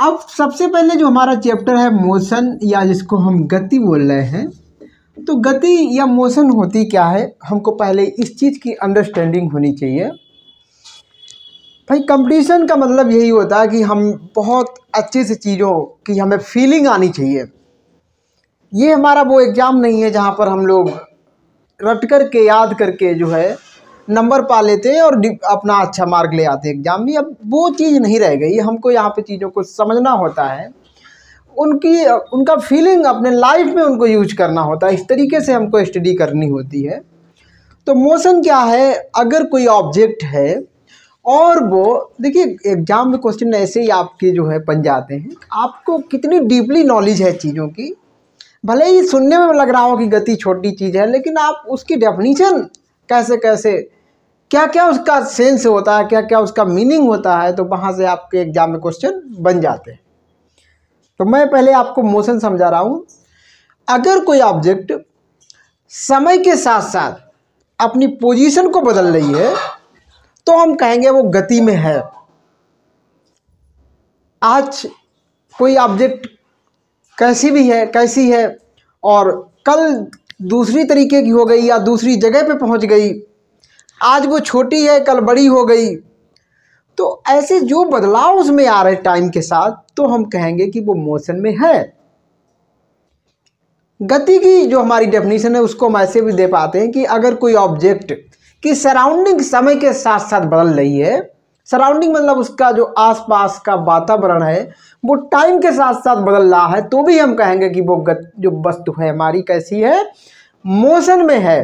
अब सबसे पहले जो हमारा चैप्टर है मोशन, या जिसको हम गति बोल रहे हैं, तो गति या मोशन होती क्या है, हमको पहले इस चीज़ की अंडरस्टैंडिंग होनी चाहिए। भाई कंपटीशन का मतलब यही होता है कि हम बहुत अच्छे से चीज़ों की हमें फीलिंग आनी चाहिए। ये हमारा वो एग्ज़ाम नहीं है जहाँ पर हम लोग रट कर के याद करके जो है नंबर पा लेते हैं और अपना अच्छा मार्क ले आते हैं एग्ज़ाम में। अब वो चीज़ नहीं रह गई, हमको यहाँ पे चीज़ों को समझना होता है, उनका फीलिंग अपने लाइफ में उनको यूज करना होता है। इस तरीके से हमको स्टडी करनी होती है। तो मोशन क्या है, अगर कोई ऑब्जेक्ट है और वो, देखिए एग्जाम में क्वेश्चन ऐसे ही आपके जो है बन जाते हैं, आपको कितनी डीपली नॉलेज है चीज़ों की, भले ही सुनने में लग रहा हो कि गति छोटी चीज़ है, लेकिन आप उसकी डेफिनीशन कैसे कैसे, क्या क्या उसका सेंस होता है, क्या क्या उसका मीनिंग होता है, तो वहाँ से आपके एग्जाम में क्वेश्चन बन जाते हैं। तो मैं पहले आपको मोशन समझा रहा हूँ। अगर कोई ऑब्जेक्ट समय के साथ साथ अपनी पोजीशन को बदल रही है तो हम कहेंगे वो गति में है। आज कोई ऑब्जेक्ट कैसी है और कल दूसरी तरीके की हो गई या दूसरी जगह पे पहुंच गई, आज वो छोटी है कल बड़ी हो गई, तो ऐसे जो बदलाव उसमें आ रहे टाइम के साथ, तो हम कहेंगे कि वो मोशन में है। गति की जो हमारी डेफिनेशन है उसको हम ऐसे भी दे पाते हैं कि अगर कोई ऑब्जेक्ट की सराउंडिंग समय के साथ साथ बदल रही है, सराउंडिंग मतलब उसका जो आसपास का वातावरण है वो टाइम के साथ साथ बदल रहा है, तो भी हम कहेंगे कि वो जो वस्तु है हमारी कैसी है, मोशन में है।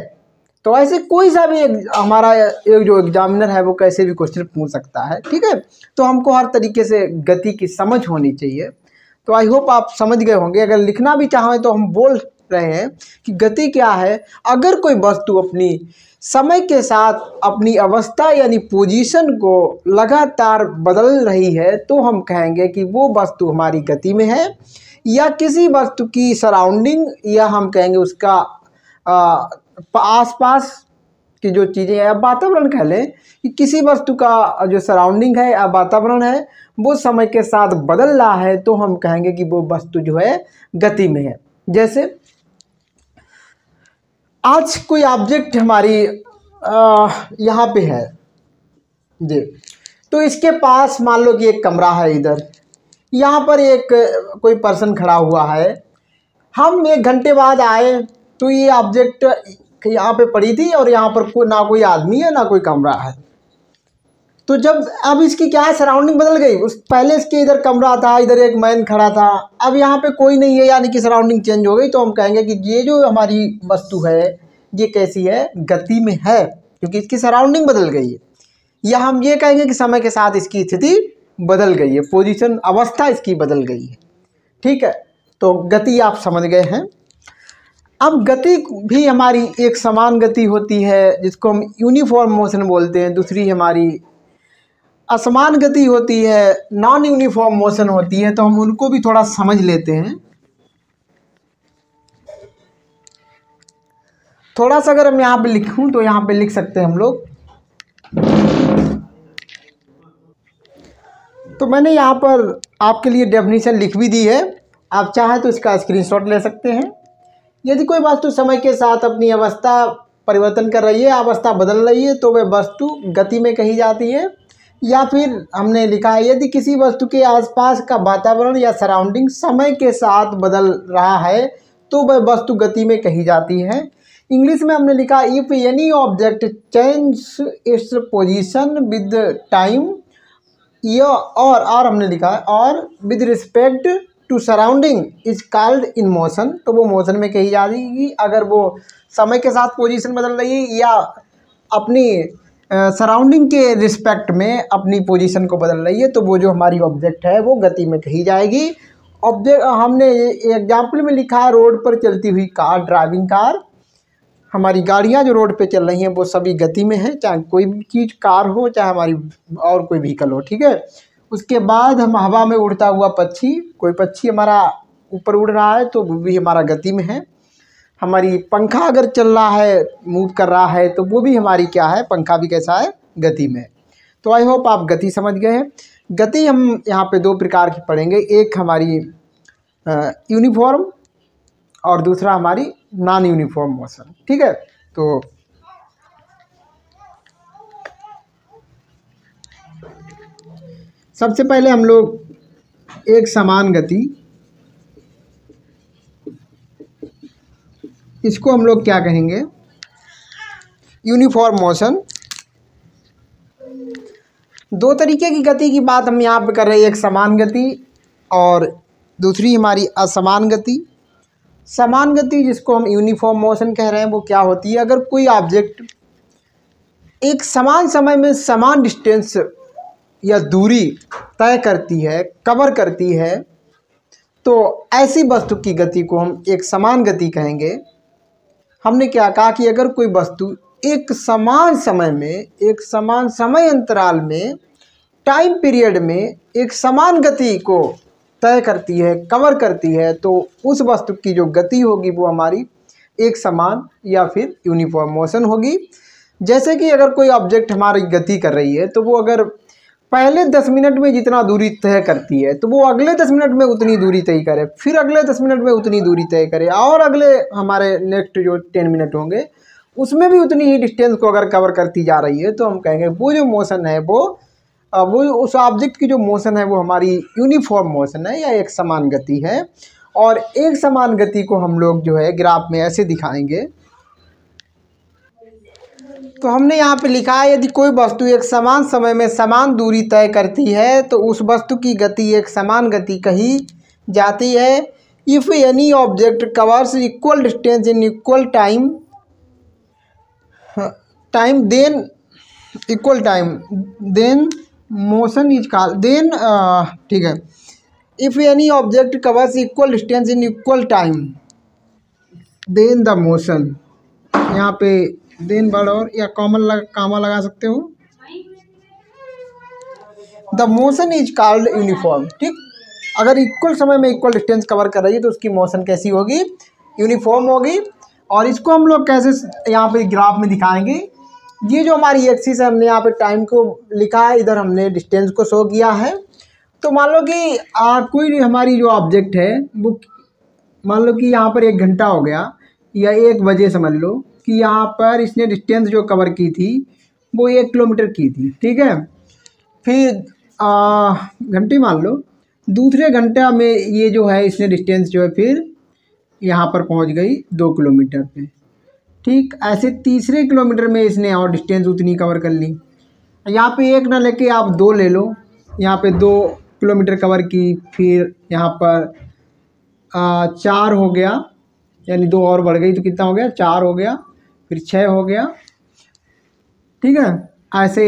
तो ऐसे कोई सा भी हमारा एक जो एग्जामिनर है वो कैसे भी क्वेश्चन पूछ सकता है, ठीक है। तो हमको हर तरीके से गति की समझ होनी चाहिए। तो आई होप आप समझ गए होंगे। अगर लिखना भी चाहें तो हम बोल रहे हैं कि गति क्या है, अगर कोई वस्तु अपनी समय के साथ अपनी अवस्था यानी पोजीशन को लगातार बदल रही है तो हम कहेंगे कि वो वस्तु हमारी गति में है। या किसी वस्तु की सराउंडिंग, या हम कहेंगे उसका आसपास की जो चीज़ें हैं, वातावरण कह लें कि किसी वस्तु का जो सराउंडिंग है या वातावरण है वो समय के साथ बदल रहा है, तो हम कहेंगे कि वो वस्तु जो है गति में है। जैसे आज कोई ऑब्जेक्ट हमारी यहाँ पे है जी, तो इसके पास मान लो कि एक कमरा है, इधर यहाँ पर एक कोई पर्सन खड़ा हुआ है। हम 1 घंटे बाद आए तो ये ऑब्जेक्ट यहाँ पे पड़ी थी और यहाँ पर ना कोई आदमी है ना कोई कमरा है। तो जब अब इसकी क्या है, सराउंडिंग बदल गई। उस पहले इसके इधर कमरा था, इधर एक मैन खड़ा था, अब यहाँ पे कोई नहीं है, यानी कि सराउंडिंग चेंज हो गई। तो हम कहेंगे कि ये जो हमारी वस्तु है ये कैसी है, गति में है, क्योंकि इसकी सराउंडिंग बदल गई है। या हम ये कहेंगे कि समय के साथ इसकी स्थिति बदल गई है, पोजीशन अवस्था इसकी बदल गई है, ठीक है। तो गति आप समझ गए हैं। अब गति भी हमारी एक समान गति होती है जिसको हम यूनिफॉर्म मोशन बोलते हैं, दूसरी हमारी असमान गति होती है, नॉन यूनिफॉर्म मोशन होती है। तो हम उनको भी थोड़ा समझ लेते हैं। थोड़ा सा अगर हम यहाँ पे लिखूं तो यहाँ पे लिख सकते हैं हम लोग। तो मैंने यहाँ पर आपके लिए डेफिनेशन लिख भी दी है, आप चाहें तो इसका स्क्रीनशॉट ले सकते हैं। यदि कोई वस्तु समय के साथ अपनी अवस्था परिवर्तन कर रही है, अवस्था बदल रही है, तो वह वस्तु गति में कही जाती है। या फिर हमने लिखा है यदि किसी वस्तु के आसपास का वातावरण या सराउंडिंग समय के साथ बदल रहा है तो वह वस्तु गति में कही जाती है। इंग्लिश में हमने लिखा if any object change its position with time, या और हमने लिखा है और with respect to surrounding is called in motion, तो वो मोशन में कही जाएगी। अगर वो समय के साथ पोजीशन बदल रही है या अपनी सराउंडिंग के रिस्पेक्ट में अपनी पोजीशन को बदल रही है, तो वो जो हमारी ऑब्जेक्ट है वो गति में कही जाएगी। ऑब्जेक्ट हमने एग्जाम्पल में लिखा है रोड पर चलती हुई कार, ड्राइविंग कार। हमारी गाड़ियाँ जो रोड पे चल रही हैं वो सभी गति में है, चाहे कोई भी चीज़ कार हो चाहे हमारी और कोई व्हीकल हो, ठीक है। उसके बाद हम हवा में उड़ता हुआ पक्षी, कोई पक्षी हमारा ऊपर उड़ रहा है तो वो भी हमारा गति में है। हमारी पंखा अगर चल रहा है, मूव कर रहा है, तो वो भी हमारी क्या है, पंखा भी कैसा है, गति में। तो आई होप आप गति समझ गए हैं। गति हम यहाँ पे दो प्रकार की पढ़ेंगे, एक हमारी यूनिफॉर्म और दूसरा हमारी नॉन यूनिफॉर्म मोशन। ठीक है, तो सबसे पहले हम लोग एक समान गति, इसको हम लोग क्या कहेंगे, यूनिफॉर्म मोशन। दो तरीके की गति की बात हम यहाँ पे कर रहे हैं, एक समान गति और दूसरी हमारी असमान गति। समान गति जिसको हम यूनिफॉर्म मोशन कह रहे हैं वो क्या होती है, अगर कोई ऑब्जेक्ट एक समान समय में समान डिस्टेंस या दूरी तय करती है, कवर करती है, तो ऐसी वस्तु की गति को हम एक समान गति कहेंगे। हमने क्या कहा कि अगर कोई वस्तु एक समान समय में, एक समान समय अंतराल में, टाइम पीरियड में एक समान गति को तय करती है, कवर करती है, तो उस वस्तु की जो गति होगी वो हमारी एक समान या फिर यूनिफॉर्म मोशन होगी। जैसे कि अगर कोई ऑब्जेक्ट हमारी गति कर रही है तो वो अगर पहले 10 मिनट में जितना दूरी तय करती है तो वो अगले 10 मिनट में उतनी दूरी तय करे, फिर अगले 10 मिनट में उतनी दूरी तय करे, और अगले हमारे नेक्स्ट जो 10 मिनट होंगे उसमें भी उतनी ही डिस्टेंस को अगर कवर करती जा रही है, तो हम कहेंगे वो जो मोशन है वो उस ऑब्जेक्ट की जो मोशन है वो हमारी यूनिफॉर्म मोशन है या एक समान गति है। और एक समान गति को हम लोग जो है ग्राफ में ऐसे दिखाएंगे। तो हमने यहाँ पे लिखा है, यदि कोई वस्तु एक समान समय में समान दूरी तय करती है तो उस वस्तु की गति एक समान गति कही जाती है। If any object covers equal distance in equal time then equal time then motion is called then, ठीक है, if any object covers equal distance in equal time then the motion, यहाँ पे देन वर्ड और या कामा लगा सकते हो, the motion is called uniform. ठीक, अगर इक्वल समय में इक्वल डिस्टेंस कवर कर रही है तो उसकी मोशन कैसी होगी, यूनिफॉर्म होगी। और इसको हम लोग कैसे यहाँ पे ग्राफ में दिखाएंगे, ये जो हमारी एक्सिस है हमने यहाँ पे टाइम को लिखा है, इधर हमने डिस्टेंस को शो किया है। तो मान लो कि कोई हमारी जो ऑब्जेक्ट है वो, मान लो कि यहाँ पर 1 घंटा हो गया या 1 बजे समझ लो कि यहाँ पर इसने डिस्टेंस जो कवर की थी वो 1 किलोमीटर की थी। ठीक है, फिर घंटे मान लो, दूसरे घंटा में ये जो है इसने डिस्टेंस जो है फिर यहाँ पर पहुँच गई 2 किलोमीटर पे। ठीक, ऐसे तीसरे किलोमीटर में इसने और डिस्टेंस उतनी कवर कर ली। यहाँ पे 1 ना लेके आप 2 ले लो, यहाँ पे 2 किलोमीटर कवर की, फिर यहाँ पर 4 हो गया, यानी 2 और बढ़ गई तो कितना हो गया, 4 हो गया, फिर 6 हो गया। ठीक है, ऐसे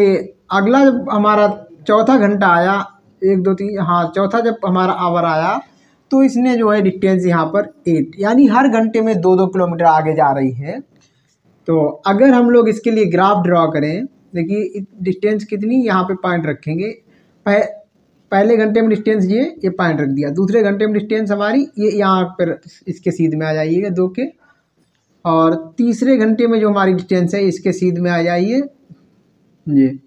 अगला जब हमारा चौथा घंटा आया, 1 2 3, हाँ चौथा जब हमारा आवर आया तो इसने जो है डिस्टेंस यहाँ पर 8, यानी हर घंटे में 2-2 किलोमीटर आगे जा रही है। तो अगर हम लोग इसके लिए ग्राफ ड्रॉ करें, देखिए डिस्टेंस कितनी, यहाँ पे पॉइंट रखेंगे, पहले घंटे में डिस्टेंस ये पॉइंट रख दिया, दूसरे घंटे में डिस्टेंस हमारी ये यहाँ पर इसके सीध में आ जाइएगा 2 के, और तीसरे घंटे में जो हमारी डिस्टेंस है इसके सीध में आ जाइए ये,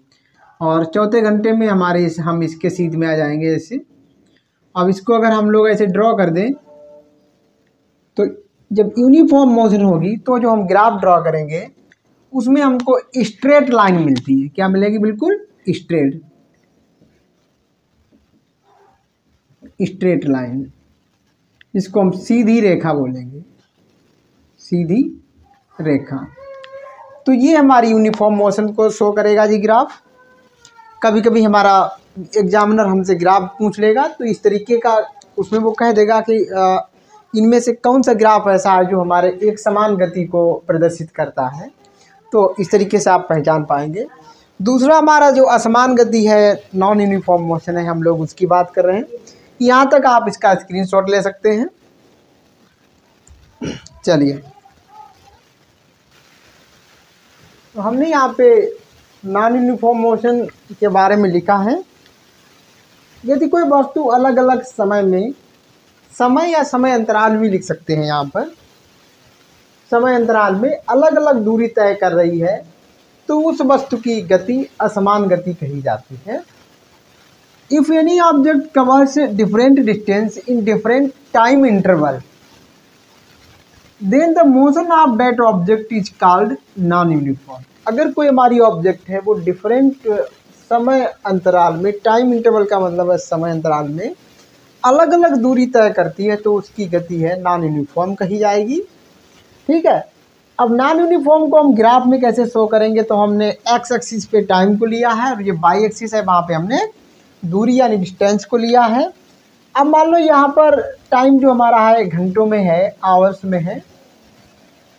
और चौथे घंटे में हमारे हम इसके सीध में आ जाएंगे ऐसे। अब इसको अगर हम लोग ऐसे ड्रॉ कर दें तो जब यूनिफॉर्म मोशन होगी तो जो हम ग्राफ ड्रॉ करेंगे उसमें हमको स्ट्रेट लाइन मिलती है। क्या मिलेगी, बिल्कुल स्ट्रेट लाइन, इसको हम सीधी रेखा बोलेंगे, सीधी रेखा। तो ये हमारी यूनिफॉर्म मोशन को शो करेगा जी ग्राफ। कभी कभी हमारा एग्जामिनर हमसे ग्राफ पूछ लेगा तो इस तरीके का उसमें वो कह देगा कि इनमें से कौन सा ग्राफ ऐसा है जो हमारे एक समान गति को प्रदर्शित करता है, तो इस तरीके से आप पहचान पाएंगे। दूसरा हमारा जो असमान गति है, नॉन यूनिफॉर्म मोशन है, हम लोग उसकी बात कर रहे हैं। यहाँ तक आप इसका स्क्रीनशॉट ले सकते हैं। चलिए, तो हमने यहाँ पे नॉन यूनिफॉर्म मोशन के बारे में लिखा है। यदि कोई वस्तु अलग अलग समय में, समय या समय अंतराल भी लिख सकते हैं, यहाँ पर समय अंतराल में अलग अलग दूरी तय कर रही है तो उस वस्तु की गति असमान गति कही जाती है। If any object covers different distance in different time interval then the motion of that object is called non uniform. अगर कोई हमारी ऑब्जेक्ट है वो डिफरेंट समय अंतराल में, टाइम इंटरवल का मतलब है समय अंतराल में अलग अलग दूरी तय करती है, तो उसकी गति है नॉन यूनिफॉर्म कही जाएगी। ठीक है। अब नॉन यूनिफॉर्म को हम ग्राफ में कैसे शो करेंगे, तो हमने एक्स एक्सिस पे टाइम को लिया है और ये वाई एक्सिस है, वहाँ पे हमने दूरी यानी डिस्टेंस को लिया है। अब मान लो यहाँ पर टाइम जो हमारा है घंटों में है, आवर्स में है,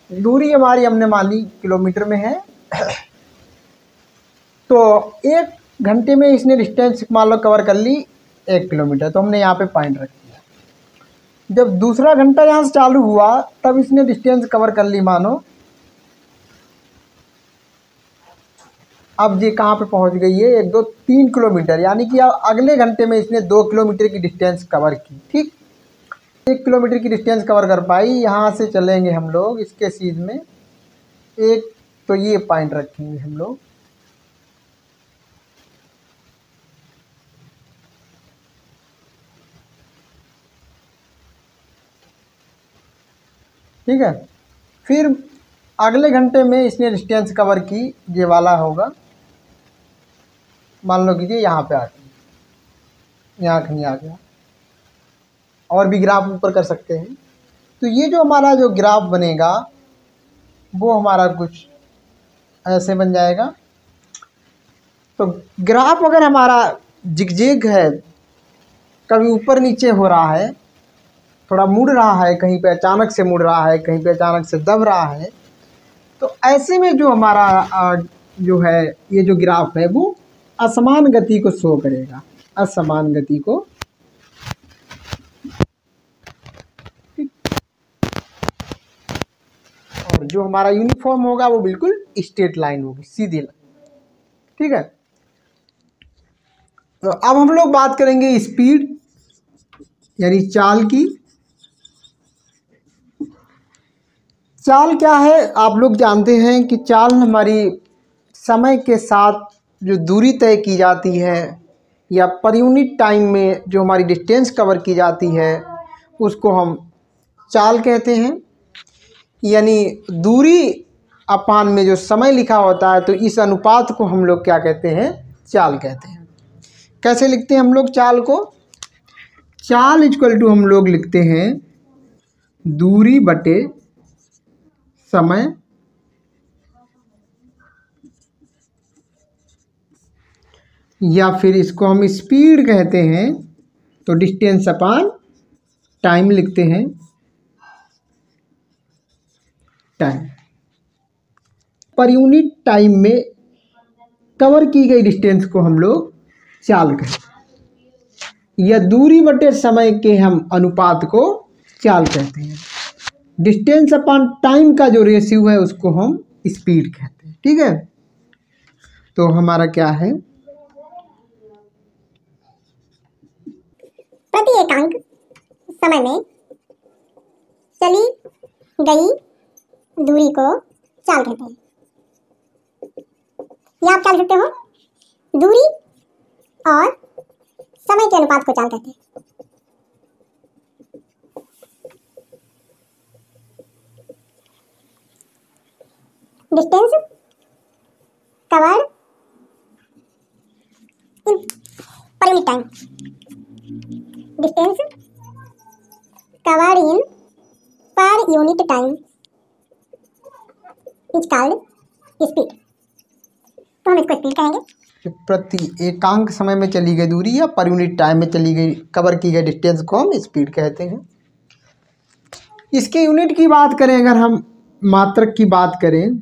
दूरी हमारी हमने मान ली किलोमीटर में है। तो 1 घंटे में इसने डिस्टेंस मान लो कवर कर ली 1 किलोमीटर, तो हमने यहाँ पे पॉइंट रख दिया। जब दूसरा घंटा यहाँ से चालू हुआ तब इसने डिस्टेंस कवर कर ली मानो, अब ये कहाँ पे पहुँच गई है, 1 2 3 किलोमीटर, यानी कि अब अगले घंटे में इसने 2 किलोमीटर की डिस्टेंस कवर की। ठीक, 1 किलोमीटर की डिस्टेंस कवर कर पाई। यहाँ से चलेंगे हम लोग इसके सीध में एक, तो ये पॉइंट रखेंगे हम लोग। ठीक है। फिर अगले घंटे में इसने डिस्टेंस कवर की, ये वाला होगा, मान लो कीजिए यहाँ पे आ गई, यहाँ कहीं आ गया। और भी ग्राफ ऊपर कर सकते हैं। तो ये जो हमारा जो ग्राफ बनेगा वो हमारा कुछ ऐसे बन जाएगा। तो ग्राफ अगर हमारा जिगजैग है, कभी ऊपर नीचे हो रहा है, थोड़ा मुड़ रहा है, कहीं पे अचानक से मुड़ रहा है, कहीं पे अचानक से दब रहा है, तो ऐसे में जो हमारा जो है ये जो ग्राफ है वो असमान गति को शो करेगा, असमान गति को। और जो हमारा यूनिफॉर्म होगा वो बिल्कुल स्ट्रेट लाइन होगी, सीधी लाइन। ठीक है। तो अब हम लोग बात करेंगे स्पीड यानी चाल की। चाल क्या है, आप लोग जानते हैं कि चाल हमारी समय के साथ जो दूरी तय की जाती है या पर यूनिट टाइम में जो हमारी डिस्टेंस कवर की जाती है उसको हम चाल कहते हैं। यानी दूरी अपान में जो समय लिखा होता है, तो इस अनुपात को हम लोग क्या कहते हैं, चाल कहते हैं। कैसे लिखते हैं हम लोग चाल को, चाल इक्वल टू हम लोग लिखते हैं दूरी बटे समय या फिर इसको हम स्पीड कहते हैं, तो डिस्टेंस अपान टाइम लिखते हैं, टाइम। पर यूनिट टाइम में कवर की गई डिस्टेंस को हम लोग चाल कहते हैं, या दूरी बटे समय के हम अनुपात को चाल कहते हैं। डिस्टेंस अपॉन टाइम का जो रेशियो है उसको हम स्पीड कहते हैं। ठीक है। तो हमारा क्या है, प्रति एकांक समय में चली गई दूरी को चाल कहते हैं। या आप क्या लिख सकते हो, दूरी और समय के अनुपात को चाल कहते हैं। Distance covered in per unit time, distance covered in per unit time is called speed. तो हम इसको स्पीड कहेंगे। प्रति एकांक समय में चली गई दूरी या पर यूनिट टाइम में चली गई कवर की गई डिस्टेंस को हम स्पीड कहते हैं। इसके यूनिट की बात करें, अगर हम मात्रक की बात करें,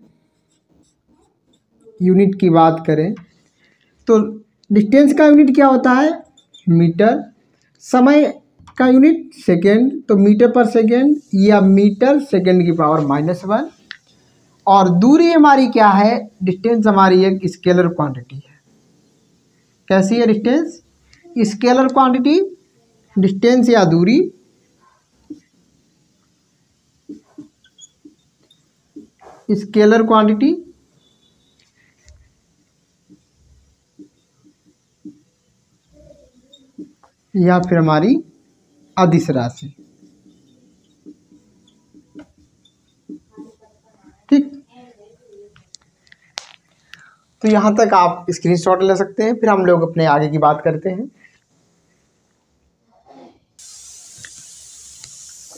यूनिट की बात करें, तो डिस्टेंस का यूनिट क्या होता है, मीटर। समय का यूनिट सेकेंड, तो मीटर पर सेकेंड या मीटर सेकेंड की पावर -1। और दूरी हमारी क्या है, डिस्टेंस हमारी एक स्केलर क्वांटिटी है। कैसी है डिस्टेंस, स्केलर क्वांटिटी। डिस्टेंस या दूरी स्केलर क्वांटिटी, या फिर हमारी अदिश राशि। ठीक, तो यहाँ तक आप स्क्रीनशॉट ले सकते हैं। फिर हम लोग अपने आगे की बात करते हैं।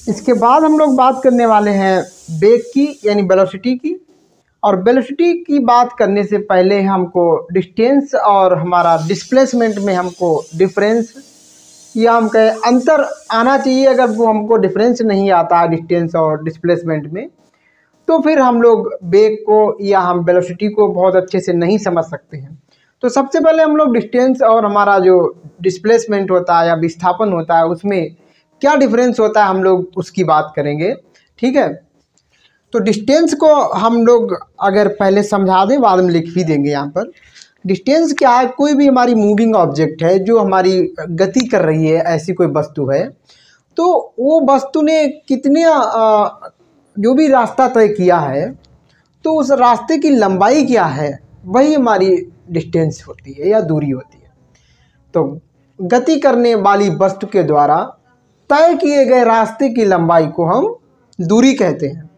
इसके बाद हम लोग बात करने वाले हैं वेग की यानी वेलोसिटी की। और वेलोसिटी की बात करने से पहले हमको डिस्टेंस और हमारा डिस्प्लेसमेंट में हमको डिफरेंस या हम कहें अंतर आना चाहिए। अगर वो हमको डिफरेंस नहीं आता डिस्टेंस और डिस्प्लेसमेंट में, तो फिर हम लोग वेग को या हम वेलोसिटी को बहुत अच्छे से नहीं समझ सकते हैं। तो सबसे पहले हम लोग डिस्टेंस और हमारा जो डिस्प्लेसमेंट होता है या विस्थापन होता है उसमें क्या डिफरेंस होता है हम लोग उसकी बात करेंगे। ठीक है, तो डिस्टेंस को हम लोग अगर पहले समझा दें, बाद में लिख भी देंगे यहाँ पर। डिस्टेंस क्या है? कोई भी हमारी मूविंग ऑब्जेक्ट है जो हमारी गति कर रही है, ऐसी कोई वस्तु है, तो वो वस्तु ने कितने जो भी रास्ता तय किया है, तो उस रास्ते की लंबाई क्या है, वही हमारी डिस्टेंस होती है या दूरी होती है। तो गति करने वाली वस्तु के द्वारा तय किए गए रास्ते की लंबाई को हम दूरी कहते हैं।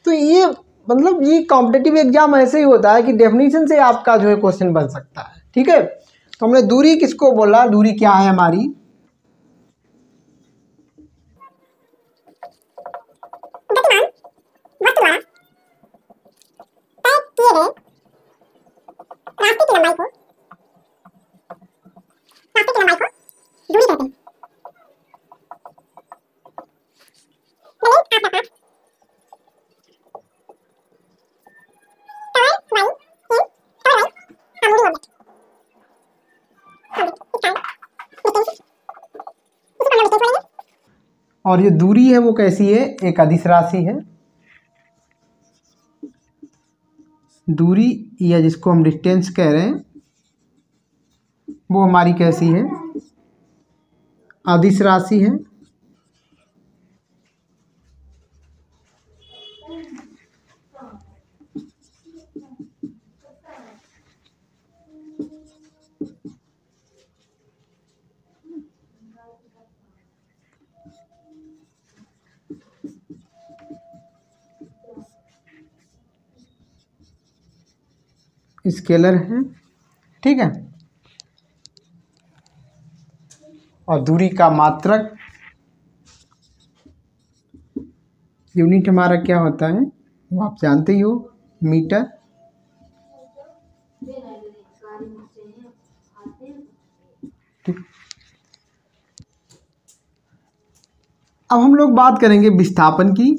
तो ये मतलब ये कॉम्पिटिटिव एग्जाम ऐसे ही होता है कि डेफिनेशन से आपका जो है क्वेश्चन बन सकता है। ठीक है, तो हमने दूरी किसको बोला? दूरी क्या है हमारी? और ये दूरी है वो कैसी है? एक अदिश राशि है। दूरी या जिसको हम डिस्टेंस कह रहे हैं वो हमारी कैसी है? अदिश राशि है। स्केलर है। ठीक है, और दूरी का मात्रक यूनिट हमारा क्या होता है वो आप जानते ही हो, मीटर। ठीक, अब हम लोग बात करेंगे विस्थापन की।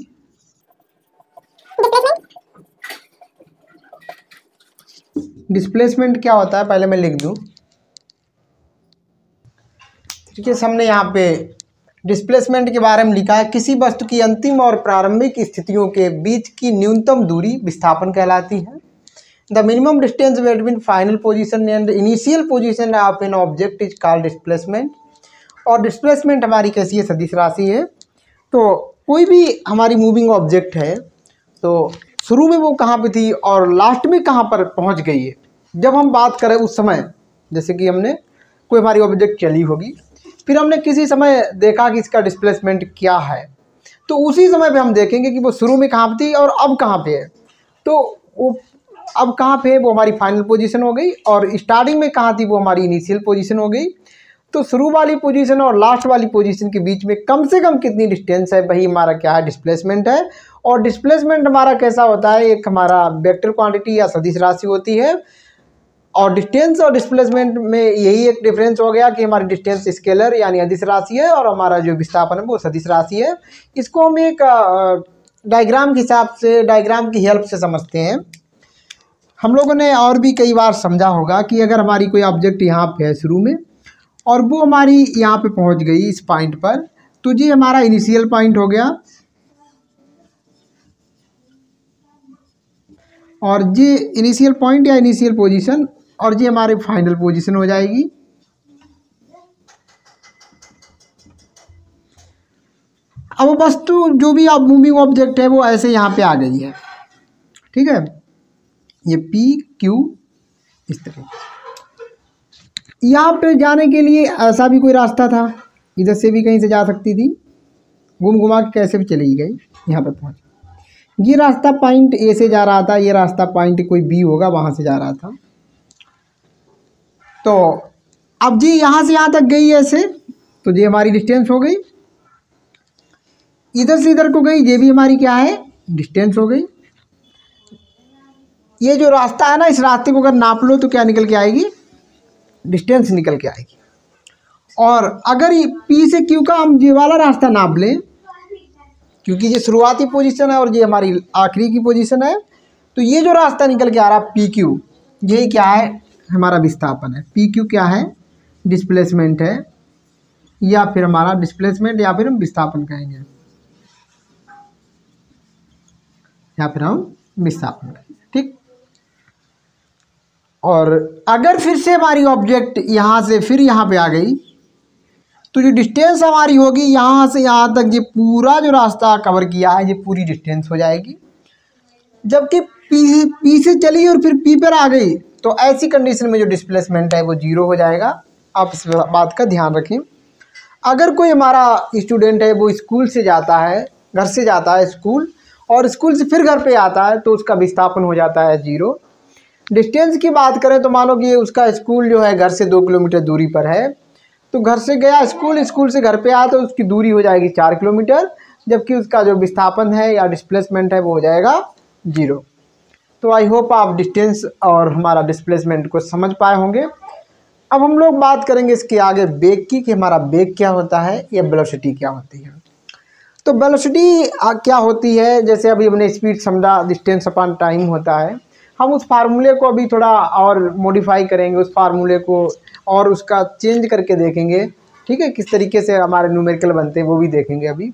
डिस्प्लेसमेंट क्या होता है पहले मैं लिख दूं। ठीक है, हमने यहाँ पे डिस्प्लेसमेंट के बारे में लिखा है, किसी वस्तु की अंतिम और प्रारंभिक स्थितियों के बीच की न्यूनतम दूरी विस्थापन कहलाती है। The minimum distance between final position and initial position of an object is called displacement. और डिस्प्लेसमेंट हमारी कैसी है? सदिश राशि है। तो कोई भी हमारी मूविंग ऑब्जेक्ट है, तो शुरू में वो कहाँ पे थी और लास्ट में कहाँ पर पहुँच गई है। जब हम बात करें उस समय, जैसे कि हमने कोई हमारी ऑब्जेक्ट चली होगी, फिर हमने किसी समय देखा कि इसका डिस्प्लेसमेंट क्या है, तो उसी समय पे हम देखेंगे कि वो शुरू में कहाँ पे थी और अब कहाँ पे है। तो वो अब कहाँ पे है वो हमारी फाइनल पोजीशन हो गई, और स्टार्टिंग में कहाँ थी वो हमारी इनिशियल पोजीशन हो गई। तो शुरू वाली पोजीशन और लास्ट वाली पोजीशन के बीच में कम से कम कितनी डिस्टेंस है, वही हमारा क्या है? डिस्प्लेसमेंट है। और डिस्प्लेसमेंट हमारा कैसा होता है? एक हमारा वेक्टर क्वांटिटी या सदिश राशि होती है। और डिस्टेंस और डिस्प्लेसमेंट में यही एक डिफरेंस हो गया कि हमारी डिस्टेंस स्केलर यानी अदिश राशि है और हमारा जो विस्थापन है वो सदिश राशि है। इसको हम एक डायग्राम के हिसाब से, डायग्राम की हेल्प से समझते हैं। हम लोगों ने और भी कई बार समझा होगा कि अगर हमारी कोई ऑब्जेक्ट यहाँ पे है शुरू में और वो हमारी यहाँ पे पहुँच गई इस पॉइंट पर, तो ये हमारा इनिशियल पॉइंट हो गया और ये इनिशियल पॉइंट या इनिशियल पोजीशन, और ये हमारी फाइनल पोजीशन हो जाएगी। अब वस्तु जो भी आप मूविंग ऑब्जेक्ट है वो ऐसे यहाँ पे आ गई है। ठीक है, ये पी क्यू इस तरह। यहाँ पे जाने के लिए ऐसा भी कोई रास्ता था, इधर से भी कहीं से जा सकती थी, घूम घुमा के कैसे भी चली गई, यहाँ पर पहुँच। ये रास्ता पॉइंट ए से जा रहा था, ये रास्ता पॉइंट कोई बी होगा वहाँ से जा रहा था। तो अब जी यहाँ से यहाँ तक गई ऐसे, तो ये हमारी डिस्टेंस हो गई। इधर से इधर को गई, ये भी हमारी क्या है, डिस्टेंस हो गई। ये जो रास्ता है ना, इस रास्ते को अगर नाप लो तो क्या निकल के आएगी, डिस्टेंस निकल के आएगी। और अगर ये पी से क्यू का हम ये वाला रास्ता नाप लें, क्योंकि ये शुरुआती पोजीशन है और ये हमारी आखिरी की पोजीशन है, तो ये जो रास्ता निकल के आ रहा पी क्यू, यही क्या है, हमारा विस्थापन है। पी क्यू क्या है, डिस्प्लेसमेंट है, या फिर हमारा डिस्प्लेसमेंट, या फिर हम विस्थापन कहेंगे, या फिर हम विस्थापन कहेंगे। ठीक। और अगर फिर से हमारी ऑब्जेक्ट यहाँ से फिर यहाँ पे आ गई, तो जो डिस्टेंस हमारी होगी यहाँ से यहाँ तक, ये पूरा जो रास्ता कवर किया है, ये पूरी डिस्टेंस हो जाएगी। जबकि पी से चली और फिर पी पर आ गई, तो ऐसी कंडीशन में जो डिस्प्लेसमेंट है वो 0 हो जाएगा। आप इस बात का ध्यान रखें। अगर कोई हमारा स्टूडेंट है, वो स्कूल से जाता है, घर से जाता है स्कूल, और स्कूल से फिर घर पे आता है, तो उसका विस्थापन हो जाता है 0। डिस्टेंस की बात करें तो मानो कि उसका स्कूल जो है घर से 2 किलोमीटर दूरी पर है, तो घर से गया स्कूल, स्कूल से घर पे आया, तो उसकी दूरी हो जाएगी 4 किलोमीटर, जबकि उसका जो विस्थापन है या डिस्प्लेसमेंट है वो हो जाएगा 0। तो आई होप आप डिस्टेंस और हमारा डिस्प्लेसमेंट को समझ पाए होंगे। अब हम लोग बात करेंगे इसके आगे वेग की, कि हमारा वेग क्या होता है या वेलोसिटी क्या होती है। तो वेलोसिटी क्या होती है, जैसे अभी हमने स्पीड समझा, डिस्टेंस अपॉन टाइम होता है। हम उस फार्मूले को अभी थोड़ा और मॉडिफाई करेंगे, उस फार्मूले को और उसका चेंज करके देखेंगे। ठीक है, किस तरीके से हमारे न्यूमेरिकल बनते हैं वो भी देखेंगे अभी।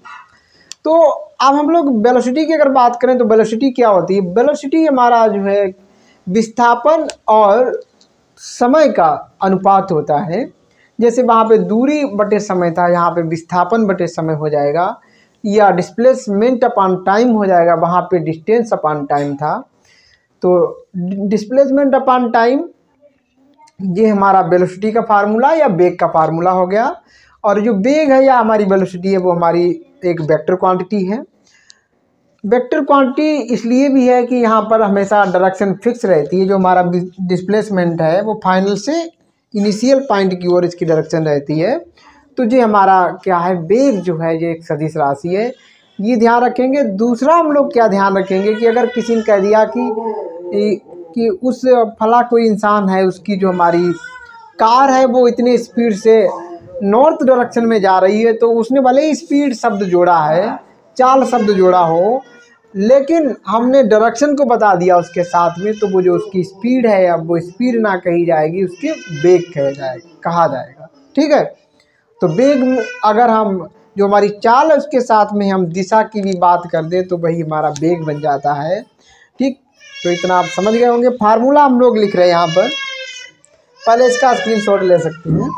तो अब हम लोग वेलोसिटी की अगर बात करें तो वेलोसिटी क्या होती है। वेलोसिटी हमारा जो है विस्थापन और समय का अनुपात होता है। जैसे वहाँ पे दूरी बटे समय था, यहाँ पे विस्थापन बटे समय हो जाएगा, या डिस्प्लेसमेंट अपॉन टाइम हो जाएगा, वहाँ पे डिस्टेंस अपॉन टाइम था। तो डिस्प्लेसमेंट अपॉन टाइम ये हमारा वेलोसिटी का फार्मूला या वेग का फार्मूला हो गया। और जो वेग है या हमारी वेलोसिटी है वो हमारी एक वेक्टर क्वांटिटी है। वेक्टर क्वांटिटी इसलिए भी है कि यहाँ पर हमेशा डायरेक्शन फिक्स रहती है। जो हमारा डिस्प्लेसमेंट है वो फाइनल से इनिशियल पॉइंट की ओर इसकी डायरेक्शन रहती है। तो ये हमारा क्या है, वेग जो है ये एक सदिश राशि है, ये ध्यान रखेंगे। दूसरा हम लोग क्या ध्यान रखेंगे कि अगर किसी ने कह दिया कि उस फला कोई इंसान है, उसकी जो हमारी कार है वो इतने स्पीड से नॉर्थ डायरेक्शन में जा रही है, तो उसने भले ही स्पीड शब्द जोड़ा है, चाल शब्द जोड़ा हो, लेकिन हमने डायरेक्शन को बता दिया उसके साथ में, तो वो जो उसकी स्पीड है अब वो स्पीड ना कही जाएगी, उसके वेग कहा जाएगा। ठीक है। तो वेग अगर हम जो हमारी चाल है उसके साथ में हम दिशा की भी बात कर दें तो वही हमारा वेग बन जाता है। ठीक। तो इतना आप समझ गए होंगे। फार्मूला हम लोग लिख रहे हैं यहाँ पर, पहले इसका स्क्रीनशॉट ले सकते हैं।